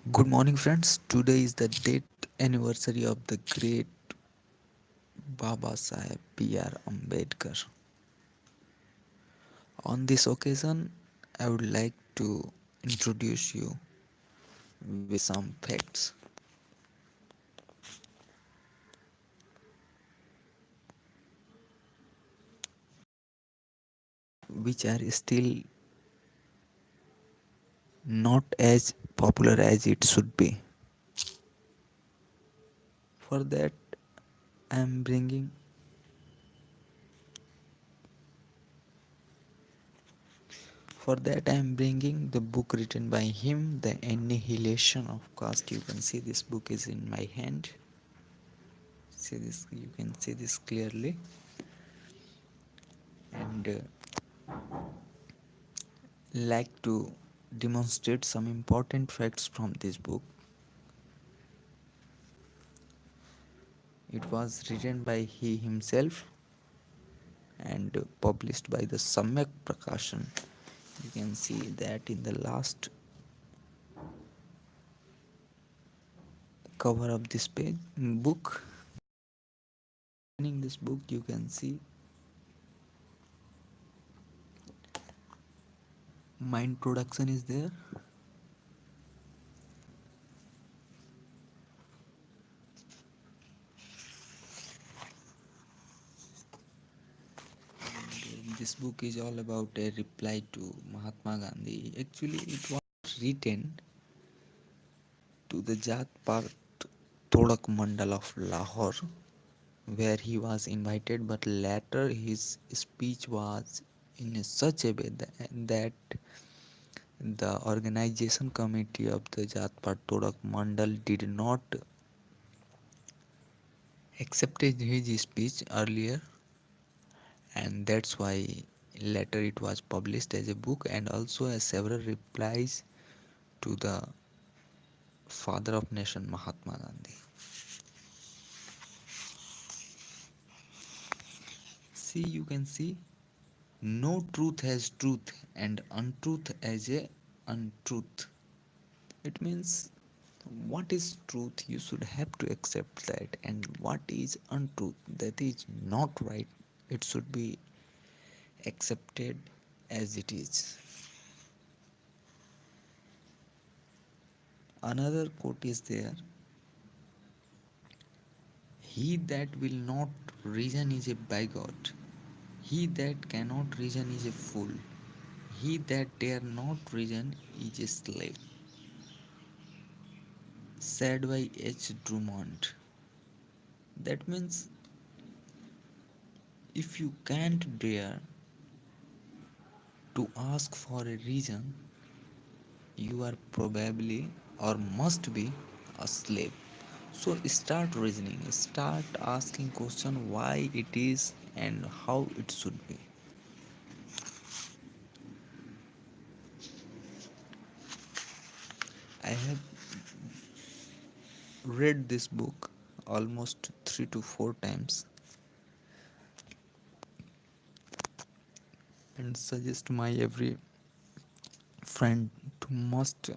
Good morning, friends. Today is the date anniversary of the great Babasaheb P.R. Ambedkar. On this occasion, I would like to introduce you with some facts which are still not as popular as it should be. For that, I am bringing For that, I am bringing the book written by him, The Annihilation of Caste. You can see this book is in my hand. See this, you can see this clearly. And like to demonstrate some important facts from this book. It was written by he himself and published by the Samyak Prakashan. You can see that in the last cover of this page book. In this book, you can see my introduction is there. This book is all about a reply to Mahatma Gandhi. Actually, it was written to the Jat Pat Thodak Mandal of Lahore, where he was invited, but later his speech was in such a way that the organization committee of the Jat Pat Thodak Mandal did not accept his speech earlier, and that's why later it was published as a book and also as several replies to the father of nation Mahatma Gandhi. See, you can see no truth has truth and untruth as a untruth. It means what is truth, you should have to accept that, and what is untruth, that is not right, it should be accepted as it is. Another quote is there: he that will not reason is a bigot, he that cannot reason is a fool, he that dare not reason is a slave. Said by H. Drummond. That means if you can't dare to ask for a reason, you are probably or must be a slave. So start reasoning, start asking question why it is and how it should be. I have read this book almost 3 to 4 times and suggest my every friend to must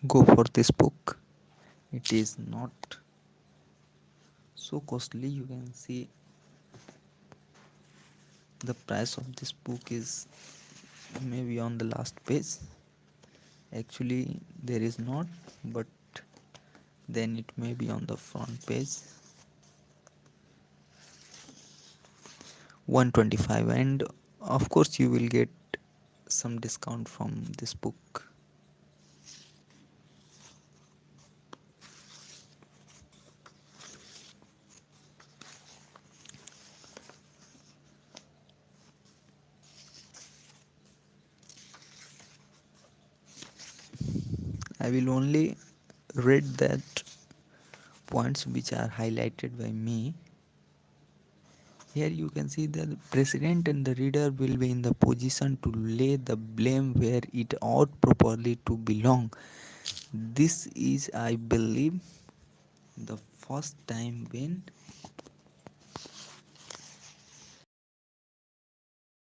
go for this book. It is not so costly. You can see the price of this book is maybe on the last page. Actually there is not, but then it may be on the front page. 125, and of course you will get some discount from this book. I will only read that points which are highlighted by me. Here you can see that the president and the reader will be in the position to lay the blame where it ought properly to belong. This is, I believe, the first time when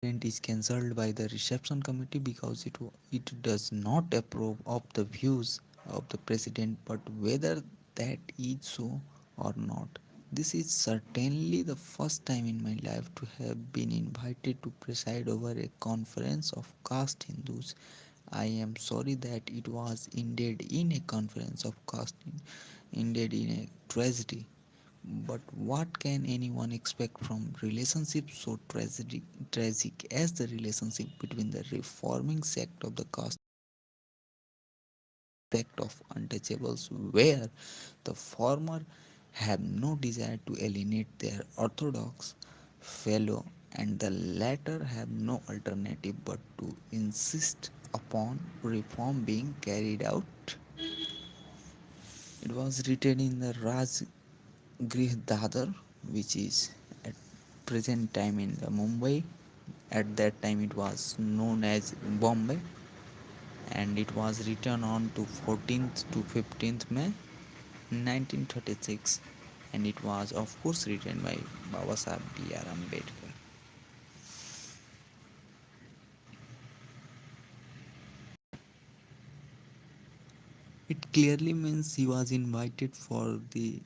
event is cancelled by the reception committee because it does not approve of the views of the president, but whether that is so or not, this is certainly the first time in my life to have been invited to preside over a conference of caste Hindus. I am sorry that it was ended in a conference of caste, ended in a tragedy. But what can anyone expect from relationships so tragic as the relationship between the reforming sect of the caste sect of untouchables, where the former have no desire to alienate their orthodox fellow and the latter have no alternative but to insist upon reform being carried out. It was written in the Rajgriha Dadar, which is at present time in the Mumbai. At that time, it was known as Bombay, and it was written on to 14th to 15th May 1936, and it was of course written by BabasahebAmbedkar. It clearly means he was invited for the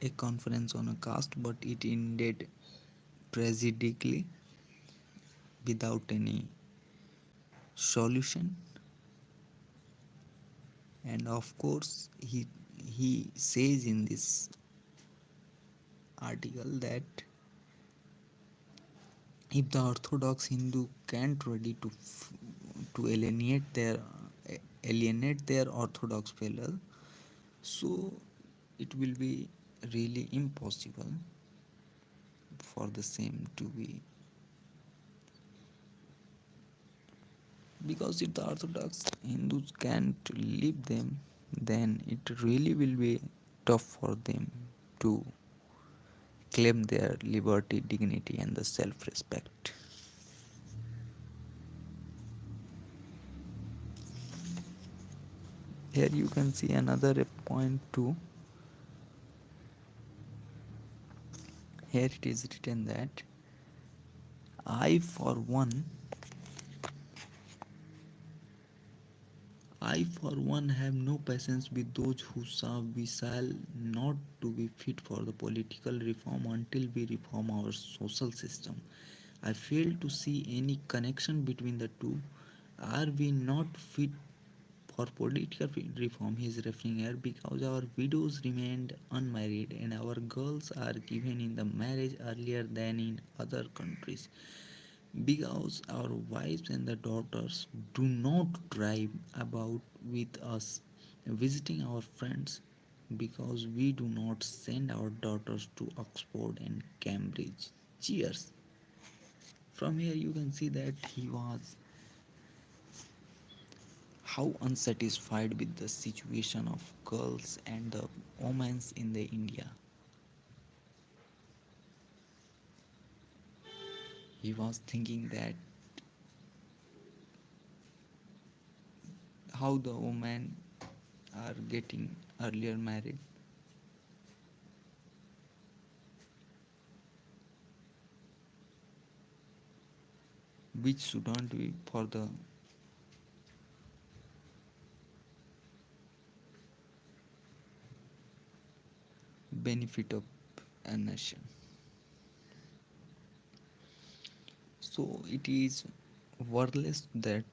a conference on a caste, but it ended tragically without any solution. And of course, he says in this article that if the orthodox Hindu can't ready to alienate their orthodox fellow, so it will be really impossible for the same to be, because if the orthodox Hindus can't leave them, then it really will be tough for them to claim their liberty, dignity, and the self-respect. Here you can see another point too. Here it is written that I for one I for one have no patience with those who say we shall not to be fit for the political reform until we reform our social system. I fail to see any connection between the two. Are we not fit for political reform? He is referring here because our widows remained unmarried and our girls are given in the marriage earlier than in other countries, because our wives and the daughters do not drive about with us visiting our friends, because we do not send our daughters to Oxford and Cambridge. Cheers. From here you can see that he was how unsatisfied with the situation of girls and the women in the India. He was thinking that how the women are getting earlier married, which shouldn't be for the benefit of a nation. So it is worthless that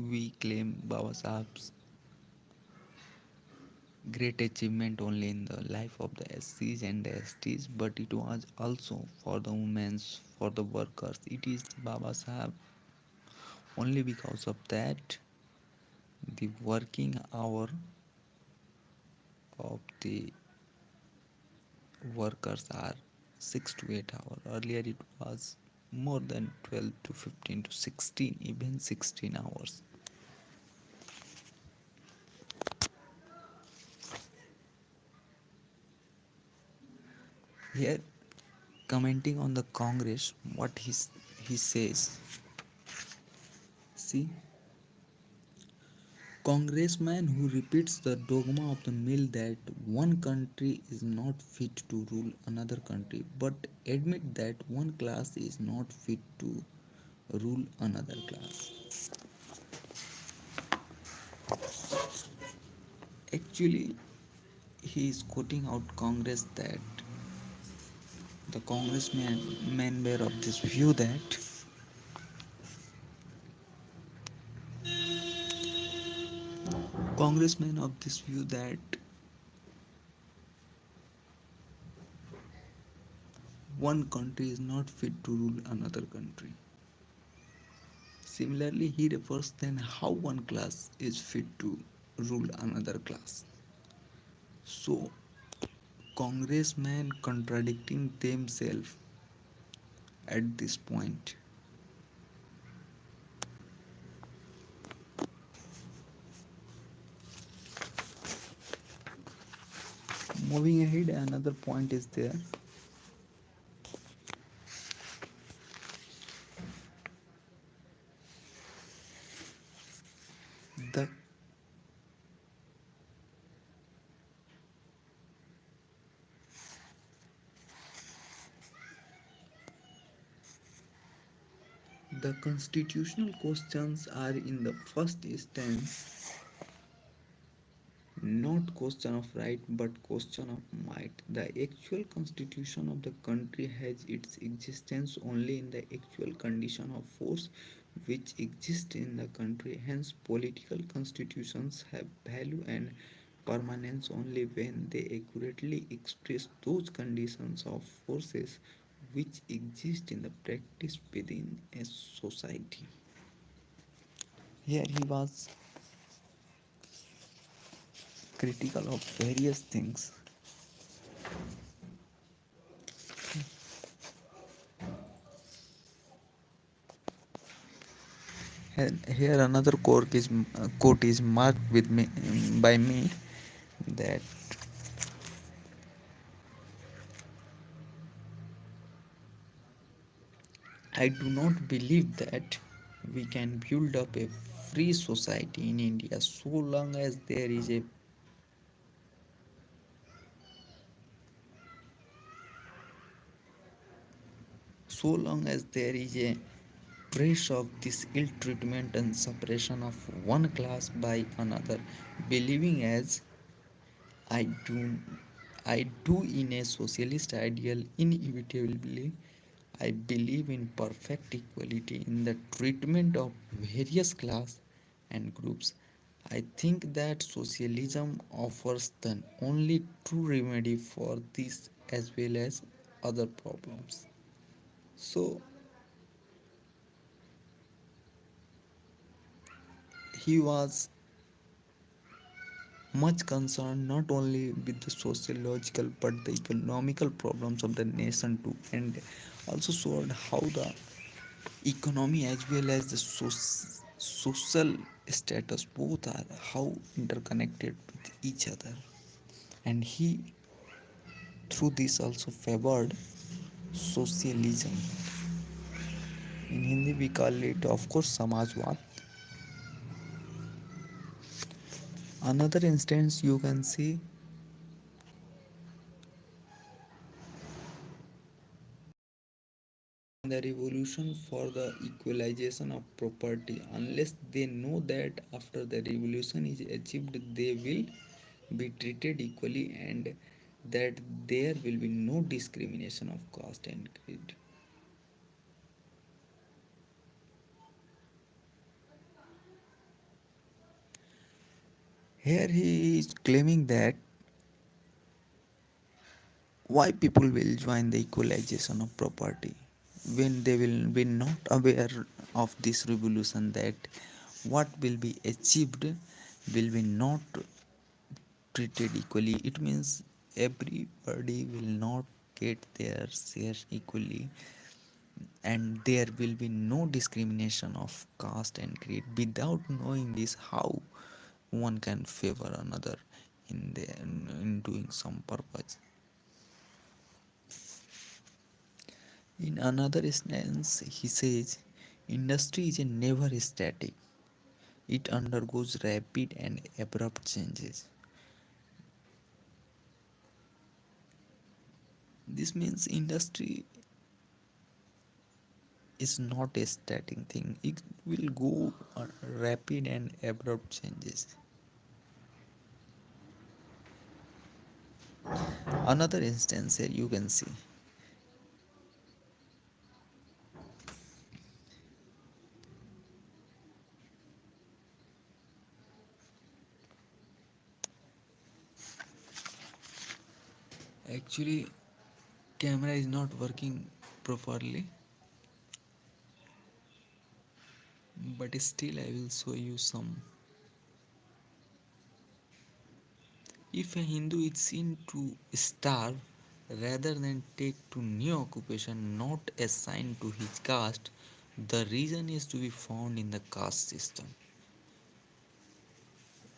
we claim Baba Sahib's great achievement only in the life of the SCs and the STs, but it was also for the women, for the workers. It is Baba Sahib only because of that the working hour of the workers are 6 to 8 hours. Earlier it was more than 12 to 15 to 16, even 16 hours. Here, commenting on the Congress, what he says, see, Congressman who repeats the dogma of the mill that one country is not fit to rule another country, but admit that one class is not fit to rule another class. Actually, he is quoting out Congress that the congressman were of this view that congressmen of this view that one country is not fit to rule another country. Similarly, he refers then how one class is fit to rule another class. So, congressmen contradicting themselves at this point. Moving ahead, another point is there. The the constitutional questions are in the first instance not question of right but question of might. The actual constitution of the country has its existence only in the actual condition of force which exists in the country. Hence, political constitutions have value and permanence only when they accurately express those conditions of forces which exist in the practice within a society. Here he was critical of various things. And here another quote is marked with me by me that I do not believe that we can build up a free society in India so long as there is a trace of this ill treatment and suppression of one class by another, believing as I do I do in a socialist ideal inevitably I believe in perfect equality in the treatment of various class and groups. I think that socialism offers the only true remedy for this as well as other problems. So he was much concerned not only with the sociological but the economical problems of the nation too, and also showed how the economy as well as the social status both are how interconnected with each other, and he through this also favored socialism. In Hindi we call it of course samajwad. Another instance you can see the revolution for the equalization of property. Unless they know that after the revolution is achieved they will be treated equally and that there will be no discrimination of caste and creed. Here he is claiming that why people will join the equalization of property when they will be not aware of this revolution that what will be achieved will be not treated equally. It means everybody will not get their share equally and there will be no discrimination of caste and creed. Without knowing this, how one can favor another in doing some purpose. In another instance, he says, industry is a never static. It undergoes rapid and abrupt changes. This means industry is not a static thing. It will go rapid and abrupt changes. Another instance here you can see. Actually, camera is not working properly, but still I will show you some. If a Hindu is seen to starve rather than take to new occupation not assigned to his caste, the reason is to be found in the caste system.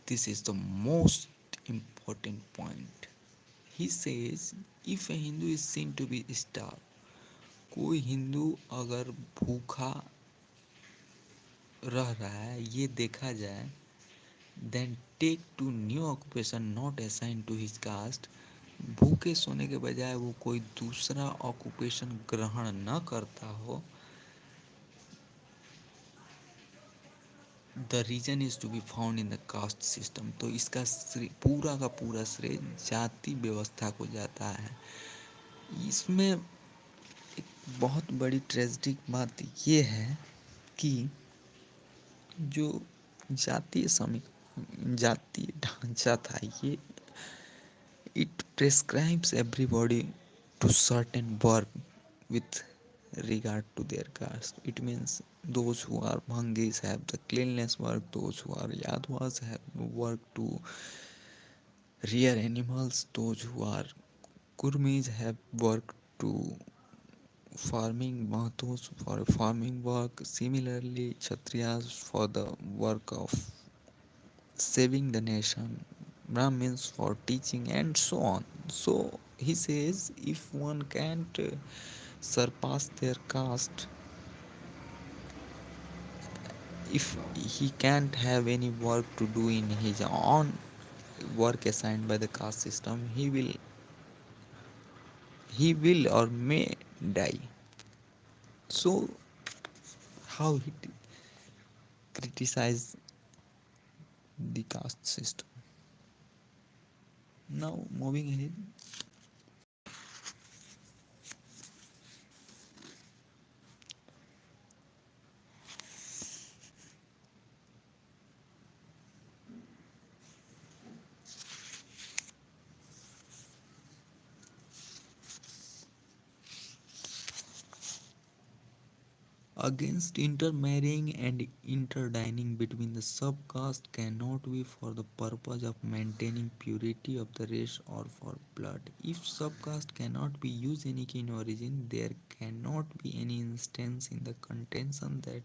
This is the most important point. He says if a Hindu is seen to be starved, कोई हिंदू अगर भूखा रह रहा है ये देखा जाए, then take to new occupation not assigned to his caste, भूखे सोने के बजाय वो कोई दूसरा ऑक्यूपेशन ग्रहण न करता हो, the reason is to be found in the caste system. तो इसका पूरा का पूरा श्रेय जाति व्यवस्था को जाता है. इसमें एक बहुत बड़ी ट्रेजिक बात ये है कि जो जातीय ढांचा था ये, it prescribes everybody to certain work with regard to their caste. It means those who are Bhangis have the cleanliness work, those who are Yadvas have work to rear animals, those who are Kurmis have work to farming, Mahtos for farming work, similarly Kshatriyas for the work of saving the nation, Brahmins for teaching, and so on. So he says if one can't surpass their caste, if he can't have any work to do in his own work assigned by the caste system, he will or may die. So how he criticize the caste system. Now moving ahead. Against intermarrying and interdining between the subcaste cannot be for the purpose of maintaining purity of the race or for blood. If subcaste cannot be eugenic in origin, there cannot be any instance in the contention that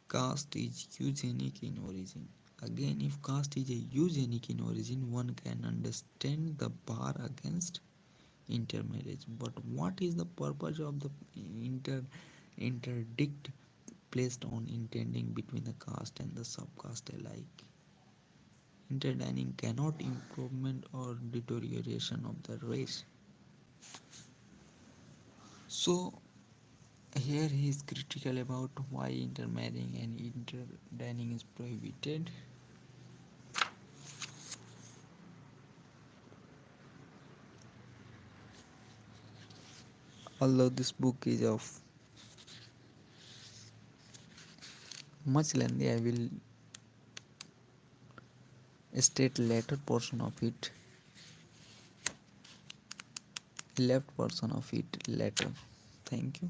caste is eugenic in origin. Again, if caste is a eugenic in origin, one can understand the bar against intermarriage. But what is the purpose of the interdict placed on intending between the caste and the subcaste alike? Interdining cannot improvement or deterioration of the race. So here he is critical about why intermarrying and interdining is prohibited. Although this book is of much lengthy, I will state later portion of it, left portion of it later. Thank you.